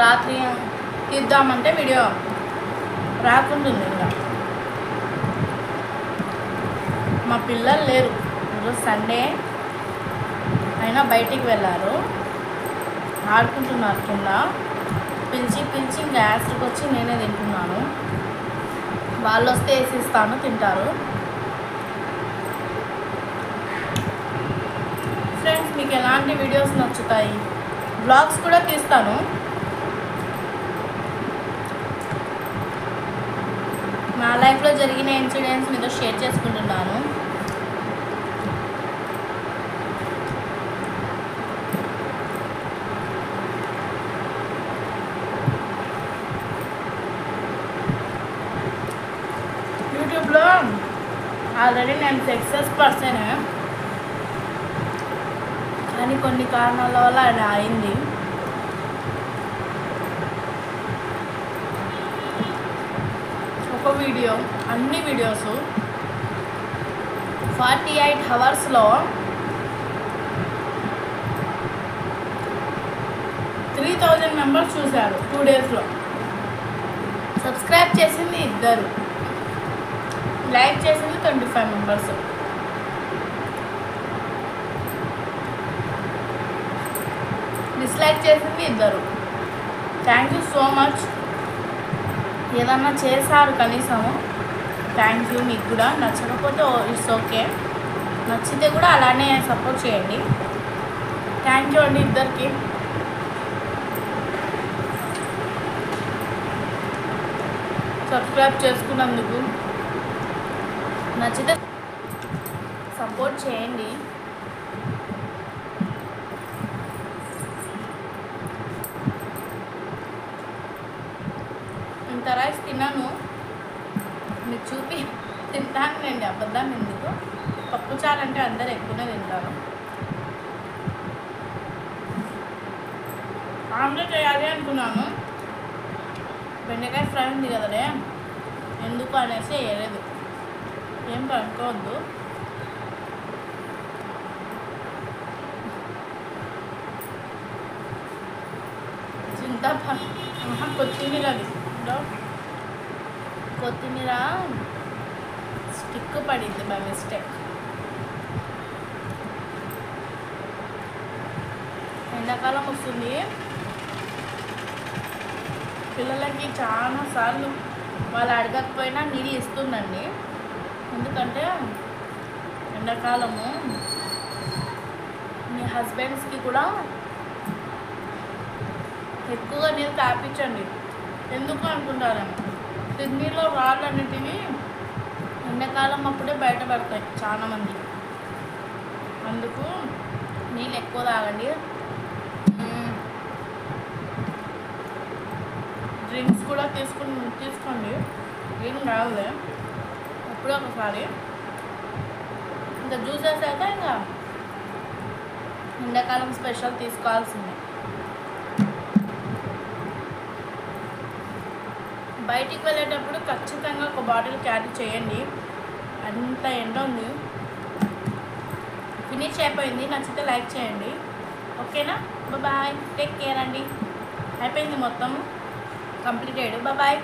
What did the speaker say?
రాత్రి తీద్దామంటే వీడియో రాకుంటుంది. ఇంకా మా పిల్లలు లేరు, ఈరోజు సండే అయినా బయటికి వెళ్ళారు, ఆడుకుంటున్నారు కింద. పిలిచి ఇంకా యాస్ట్కి వచ్చి నేనే తింటున్నాను. వాళ్ళు వస్తే వేసిస్తాను, తింటారు. ఫ్రెండ్స్, మీకు ఎలాంటి వీడియోస్ నచ్చుతాయి? బ్లాగ్స్ కూడా తీస్తాను. నా లైఫ్లో జరిగిన ఇన్సిడెంట్స్ మీతో షేర్ చేసుకుంటున్నాను. యూట్యూబ్లో ఆల్రెడీ నేను సక్సెస్ పర్సన్, కానీ కొన్ని కారణాల వల్ల అది అయింది. ఒక వీడియో, అన్ని వీడియోస్ 48 అవర్స్లో 3000 మెంబర్స్ చూశారు 2 డేస్లో. సబ్స్క్రైబ్ చేసింది 2, లైక్ చేసింది 25 మెంబర్స్. డిస్లైక్ చేసింది 2. Thank you so much. ఏదన్నా చేశారు కనీసము, థ్యాంక్ యూ. మీకు కూడా నచ్చకపోతే ఇట్స్ ఓకే, నచ్చితే కూడా అలానే సపోర్ట్ చేయండి. థ్యాంక్ యూ అండి ఇద్దరికి. సబ్స్క్రైబ్ చేసుకున్నందుకు. నచ్చితే సపోర్ట్ చేయండి. ఇంత రైస్ తిన్నాను, మీకు చూపి తింటానండి, అబద్ధం ఎందుకు. పప్పు చారు అంటే అందరు ఎక్కువనే తింటారు. ఆమ్లెట్ వేయాలి అనుకున్నాను, బెండకాయ ఫ్రై ఉంది కదలే, ఎందుకు అనేసి వేయలేదు. ఏం కనుక్కోవద్దు. చింతపండు, కొత్తిమీర, కొత్తిమీర స్టిక్ పడింది బై మిస్టేక్. ఎండాకాలం వస్తుంది, పిల్లలకి చాలాసార్లు వాళ్ళు అడగకపోయినా నీళ్ళు ఇస్తుందండి. ఎందుకంటే ఎండాకాలము మీ హస్బెండ్స్కి కూడా ఎక్కువగా నీళ్ళు తాపించండి. ఎందుకు అనుకుంటారేమో, కిడ్నీలో రాళ్ళన్నిటివి ఎండాకాలం అప్పుడే బయటపడతాయి చాలామంది. అందుకు నీళ్ళు ఎక్కువ తాగండి. డ్రింక్స్ కూడా తీసుకోండి, ఏం కాదులే, ఎప్పుడో ఒకసారి. ఇంకా జ్యూసెస్ అయితే ఇంకా ఎండాకాలం స్పెషల్ తీసుకోవాల్సిందే. బయటికి వెళ్ళేటప్పుడు ఖచ్చితంగా ఒక బాటిల్ క్యారీ చేయండి. అంత ఎండ ఉంది. ఫినిష్ అయిపోయింది. నచ్చితే లైక్ చేయండి, ఓకేనా? బాయ్, టేక్ కేర్ అండి. అయిపోయింది, మొత్తం కంప్లీటెడ్. బాయ్.